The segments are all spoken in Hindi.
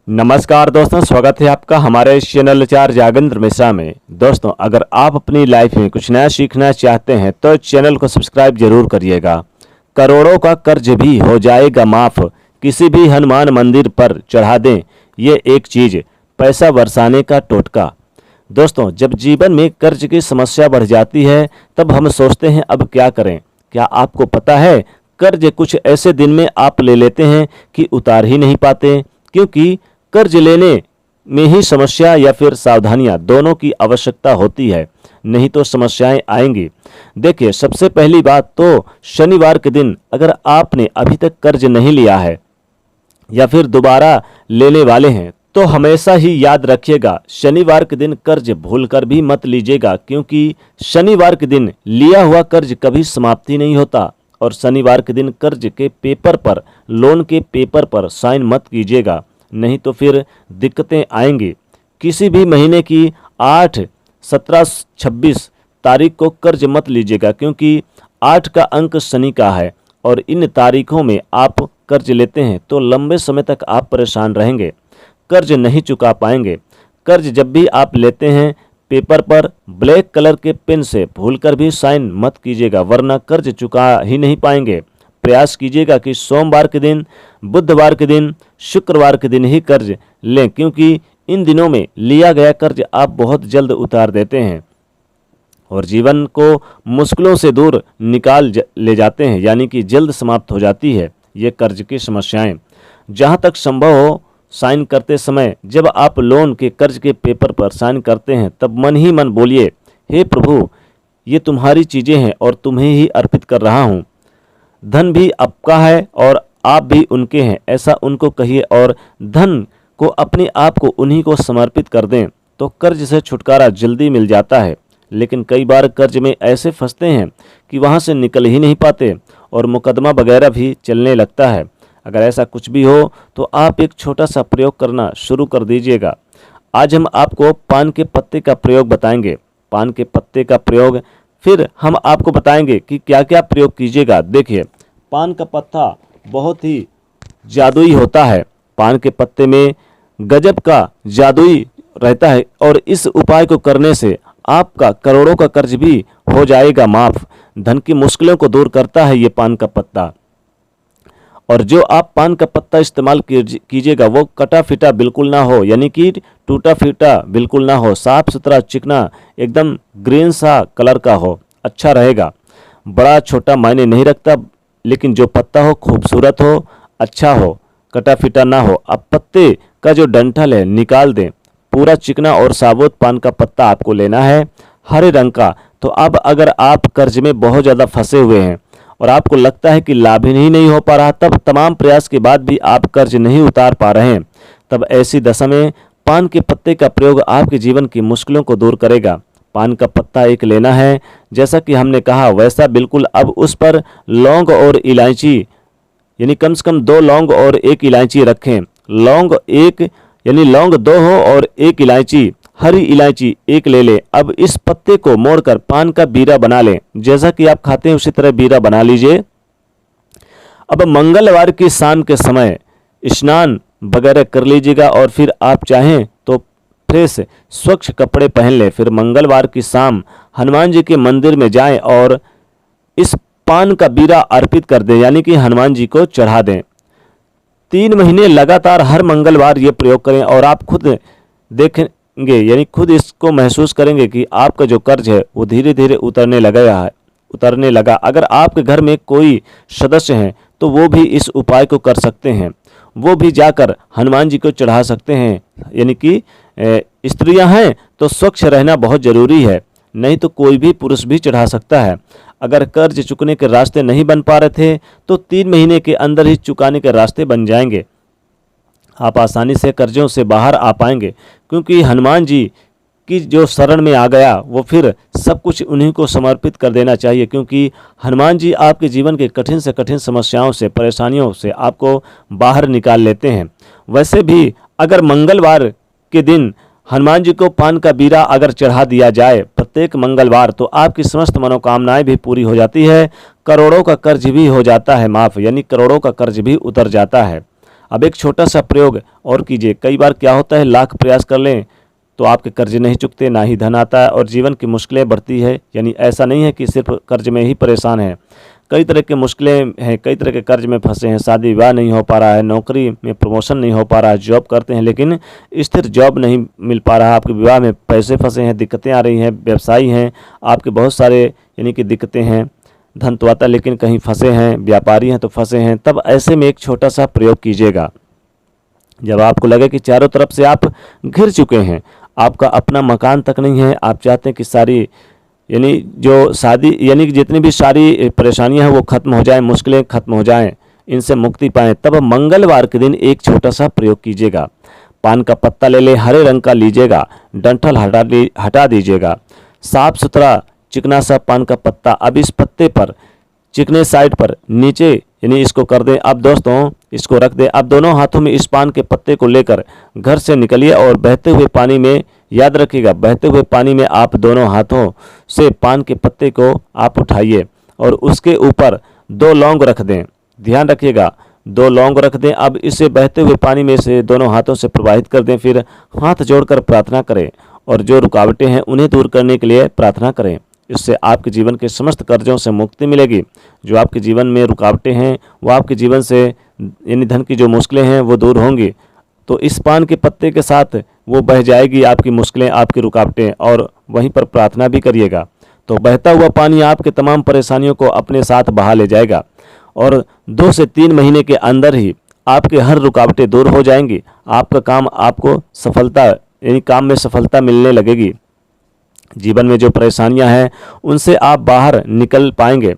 नमस्कार दोस्तों, स्वागत है आपका हमारे इस चैनल आचार्य जागेंद्र मिश्रा में। दोस्तों, अगर आप अपनी लाइफ में कुछ नया सीखना चाहते हैं तो चैनल को सब्सक्राइब जरूर करिएगा। करोड़ों का कर्ज भी हो जाएगा माफ, किसी भी हनुमान मंदिर पर चढ़ा दें ये एक चीज, पैसा बरसाने का टोटका। दोस्तों, जब जीवन में कर्ज की समस्या बढ़ जाती है तब हम सोचते हैं अब क्या करें। क्या आपको पता है, कर्ज कुछ ऐसे दिन में आप ले लेते हैं कि उतार ही नहीं पाते, क्योंकि कर्ज लेने में ही समस्या या फिर सावधानियां दोनों की आवश्यकता होती है, नहीं तो समस्याएं आएंगी। देखिए, सबसे पहली बात तो शनिवार के दिन अगर आपने अभी तक कर्ज नहीं लिया है या फिर दोबारा लेने वाले हैं तो हमेशा ही याद रखिएगा, शनिवार के दिन कर्ज भूलकर भी मत लीजिएगा, क्योंकि शनिवार के दिन लिया हुआ कर्ज कभी समाप्ति नहीं होता। और शनिवार के दिन कर्ज के पेपर पर, लोन के पेपर पर साइन मत कीजिएगा, नहीं तो फिर दिक्कतें आएंगी। किसी भी महीने की 8, 17, 26 तारीख को कर्ज मत लीजिएगा, क्योंकि 8 का अंक शनि का है और इन तारीखों में आप कर्ज लेते हैं तो लंबे समय तक आप परेशान रहेंगे, कर्ज नहीं चुका पाएंगे। कर्ज जब भी आप लेते हैं पेपर पर ब्लैक कलर के पेन से भूलकर भी साइन मत कीजिएगा, वरना कर्ज चुका ही नहीं पाएंगे। प्रयास कीजिएगा कि सोमवार के दिन, बुधवार के दिन, शुक्रवार के दिन ही कर्ज लें, क्योंकि इन दिनों में लिया गया कर्ज आप बहुत जल्द उतार देते हैं और जीवन को मुश्किलों से दूर निकाल ले जाते हैं, यानी कि जल्द समाप्त हो जाती है ये कर्ज की समस्याएं। जहां तक संभव हो, साइन करते समय जब आप लोन के कर्ज के पेपर पर साइन करते हैं तब मन ही मन बोलिए, हे प्रभु, ये तुम्हारी चीज़ें हैं और तुम्हें ही अर्पित कर रहा हूँ। धन भी आपका है और आप भी उनके हैं, ऐसा उनको कहिए और धन को, अपने आप को उन्हीं को समर्पित कर दें तो कर्ज से छुटकारा जल्दी मिल जाता है। लेकिन कई बार कर्ज में ऐसे फंसते हैं कि वहाँ से निकल ही नहीं पाते और मुकदमा वगैरह भी चलने लगता है। अगर ऐसा कुछ भी हो तो आप एक छोटा सा प्रयोग करना शुरू कर दीजिएगा। आज हम आपको पान के पत्ते का प्रयोग बताएंगे। पान के पत्ते का प्रयोग फिर हम आपको बताएंगे कि क्या क्या प्रयोग कीजिएगा। देखिए, पान का पत्ता बहुत ही जादुई होता है। पान के पत्ते में गजब का जादुई रहता है और इस उपाय को करने से आपका करोड़ों का कर्ज भी हो जाएगा माफ। धन की मुश्किलों को दूर करता है ये पान का पत्ता। और जो आप पान का पत्ता इस्तेमाल कीजिएगा वो कटा फिटा बिल्कुल ना हो, यानी कि टूटा फीटा बिल्कुल ना हो, साफ सुथरा चिकना एकदम ग्रीन सा कलर का हो, अच्छा रहेगा। बड़ा छोटा मायने नहीं रखता, लेकिन जो पत्ता हो खूबसूरत हो, अच्छा हो, कटा फिटा ना हो। अब पत्ते का जो डंठल है निकाल दें। पूरा चिकना और साबुत पान का पत्ता आपको लेना है, हरे रंग का। तो अब अगर आप कर्ज में बहुत ज़्यादा फंसे हुए हैं और आपको लगता है कि लाभ ही नहीं हो पा रहा, तब तमाम प्रयास के बाद भी आप कर्ज नहीं उतार पा रहे हैं, तब ऐसी दशा में पान के पत्ते का प्रयोग आपके जीवन की मुश्किलों को दूर करेगा। पान का पत्ता एक लेना है, जैसा कि हमने कहा वैसा बिल्कुल। अब उस पर लौंग और इलायची, यानी कम से कम 2 लौंग और 1 इलायची रखें। लौंग 1 यानी लौंग 2 हो और 1 इलायची, हरी इलायची 1 ले लें। अब इस पत्ते को मोड़कर पान का बीरा बना लें, जैसा कि आप खाते हैं उसी तरह बीरा बना लीजिए। अब मंगलवार की शाम के समय स्नान वगैरह कर लीजिएगा और फिर आप चाहें तो फ्रेश स्वच्छ कपड़े पहन लें। फिर मंगलवार की शाम हनुमान जी के मंदिर में जाएं और इस पान का बीरा अर्पित कर दें, यानी कि हनुमान जी को चढ़ा दें। 3 महीने लगातार हर मंगलवार ये प्रयोग करें और आप खुद देखेंगे, यानी खुद इसको महसूस करेंगे कि आपका जो कर्ज है वो धीरे धीरे उतरने लगा। अगर आपके घर में कोई सदस्य हैं तो वो भी इस उपाय को कर सकते हैं, वो भी जाकर हनुमान जी को चढ़ा सकते हैं। यानी कि स्त्रियां हैं तो स्वच्छ रहना बहुत ज़रूरी है, नहीं तो कोई भी पुरुष भी चढ़ा सकता है। अगर कर्ज चुकने के रास्ते नहीं बन पा रहे थे तो 3 महीने के अंदर ही चुकाने के रास्ते बन जाएंगे। आप आसानी से कर्जों से बाहर आ पाएंगे, क्योंकि हनुमान जी की जो शरण में आ गया वो फिर सब कुछ उन्हीं को समर्पित कर देना चाहिए, क्योंकि हनुमान जी आपके जीवन के कठिन से कठिन समस्याओं से, परेशानियों से आपको बाहर निकाल लेते हैं। वैसे भी अगर मंगलवार के दिन हनुमान जी को पान का बीरा अगर चढ़ा दिया जाए प्रत्येक मंगलवार, तो आपकी समस्त मनोकामनाएं भी पूरी हो जाती है, करोड़ों का कर्ज भी हो जाता है माफ़, यानी करोड़ों का कर्ज भी उतर जाता है। अब एक छोटा सा प्रयोग और कीजिए। कई बार क्या होता है, लाख प्रयास कर लें तो आपके कर्ज नहीं चुकते, ना ही धन आता है और जीवन की मुश्किलें बढ़ती है। यानी ऐसा नहीं है कि सिर्फ कर्ज में ही परेशान है, कई तरह की मुश्किलें हैं, कई तरह के कर्ज में फंसे हैं। शादी विवाह नहीं हो पा रहा है, नौकरी में प्रमोशन नहीं हो पा रहा है, जॉब करते हैं लेकिन स्थिर जॉब नहीं मिल पा रहा है, आपके विवाह में पैसे फंसे हैं, दिक्कतें आ रही हैं, व्यवसायी हैं आपके बहुत सारे यानी कि दिक्कतें हैं, धन तो आता लेकिन कहीं फंसे हैं, व्यापारी हैं तो फंसे हैं। तब ऐसे में एक छोटा सा प्रयोग कीजिएगा। जब आपको लगे कि चारों तरफ से आप घिर चुके हैं, आपका अपना मकान तक नहीं है, आप चाहते हैं कि सारी यानी जो शादी यानी कि जितनी भी सारी परेशानियां हैं वो खत्म हो जाएं, मुश्किलें खत्म हो जाएं, इनसे मुक्ति पाएं, तब मंगलवार के दिन एक छोटा सा प्रयोग कीजिएगा। पान का पत्ता ले ले, हरे रंग का लीजिएगा, डंठल हटा दीजिएगा, साफ सुथरा चिकना सा पान का पत्ता। अब इस पत्ते पर चिकने साइड पर नीचे यानी इसको कर दें। अब दोस्तों इसको रख दें। अब दोनों हाथों में इस पान के पत्ते को लेकर घर से निकलिए और बहते हुए पानी में, याद रखिएगा, बहते हुए पानी में आप दोनों हाथों से पान के पत्ते को आप उठाइए और उसके ऊपर 2 लौंग रख दें। ध्यान रखिएगा, 2 लौंग रख दें। अब इसे बहते हुए पानी में से दोनों हाथों से प्रवाहित कर दें। फिर हाथ जोड़कर प्रार्थना करें और जो रुकावटें हैं उन्हें दूर करने के लिए प्रार्थना करें। इससे आपके जीवन के समस्त कर्जों से मुक्ति मिलेगी। जो आपके जीवन में रुकावटें हैं वो आपके जीवन से यानी धन की जो मुश्किलें हैं वो दूर होंगी। तो इस पान के पत्ते के साथ वो बह जाएगी आपकी मुश्किलें, आपकी रुकावटें, और वहीं पर प्रार्थना भी करिएगा। तो बहता हुआ पानी आपके तमाम परेशानियों को अपने साथ बहा ले जाएगा और 2 से 3 महीने के अंदर ही आपके हर रुकावटें दूर हो जाएंगी। आपका काम आपको सफलता यानी काम में सफलता मिलने लगेगी। जीवन में जो परेशानियां हैं उनसे आप बाहर निकल पाएंगे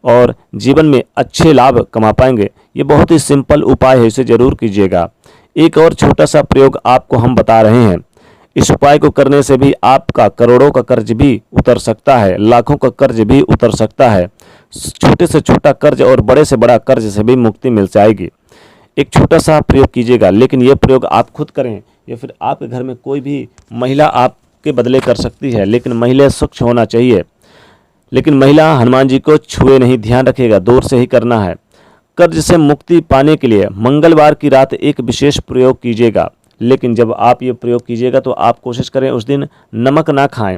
और जीवन में अच्छे लाभ कमा पाएंगे। ये बहुत ही सिंपल उपाय है, इसे जरूर कीजिएगा। एक और छोटा सा प्रयोग आपको हम बता रहे हैं। इस उपाय को करने से भी आपका करोड़ों का कर्ज भी उतर सकता है, लाखों का कर्ज भी उतर सकता है। छोटे से छोटा कर्ज और बड़े से बड़ा कर्ज से भी मुक्ति मिल जाएगी। एक छोटा सा प्रयोग कीजिएगा, लेकिन ये प्रयोग आप खुद करें या फिर आपके घर में कोई भी महिला आपके बदले कर सकती है, लेकिन महिला स्वच्छ होना चाहिए। लेकिन महिला हनुमान जी को छुए नहीं, ध्यान रखिएगा, दूर से ही करना है। कर्ज से मुक्ति पाने के लिए मंगलवार की रात एक विशेष प्रयोग कीजिएगा। लेकिन जब आप ये प्रयोग कीजिएगा तो आप कोशिश करें उस दिन नमक ना खाएं,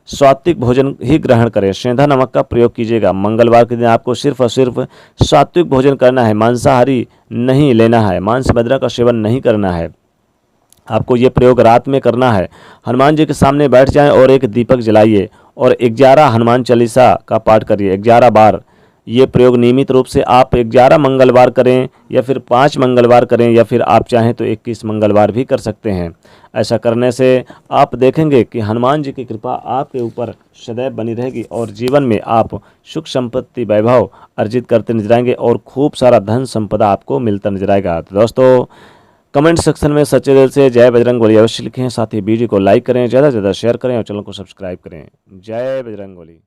सात्विक भोजन ही ग्रहण करें। सेंधा नमक का प्रयोग कीजिएगा। मंगलवार के दिन आपको सिर्फ और सिर्फ सात्विक भोजन करना है, मांसाहारी नहीं लेना है, मांस मदिरा का सेवन नहीं करना है। आपको ये प्रयोग रात में करना है। हनुमान जी के सामने बैठ जाएं और एक दीपक जलाइए और 11 हनुमान चालीसा का पाठ करिए 11 बार। ये प्रयोग नियमित रूप से आप 11 मंगलवार करें या फिर 5 मंगलवार करें या फिर आप चाहें तो 21 मंगलवार भी कर सकते हैं। ऐसा करने से आप देखेंगे कि हनुमान जी की कृपा आपके ऊपर सदैव बनी रहेगी और जीवन में आप सुख संपत्ति वैभव अर्जित करते नजर आएंगे और खूब सारा धन संपदा आपको मिलता नजर आएगा। तो दोस्तों कमेंट सेक्शन में सच्चे दिल से जय बजरंगबली अवश्य लिखें। साथ ही वीडियो को लाइक करें, ज़्यादा से ज़्यादा शेयर करें और चैनल को सब्सक्राइब करें। जय बजरंगबली।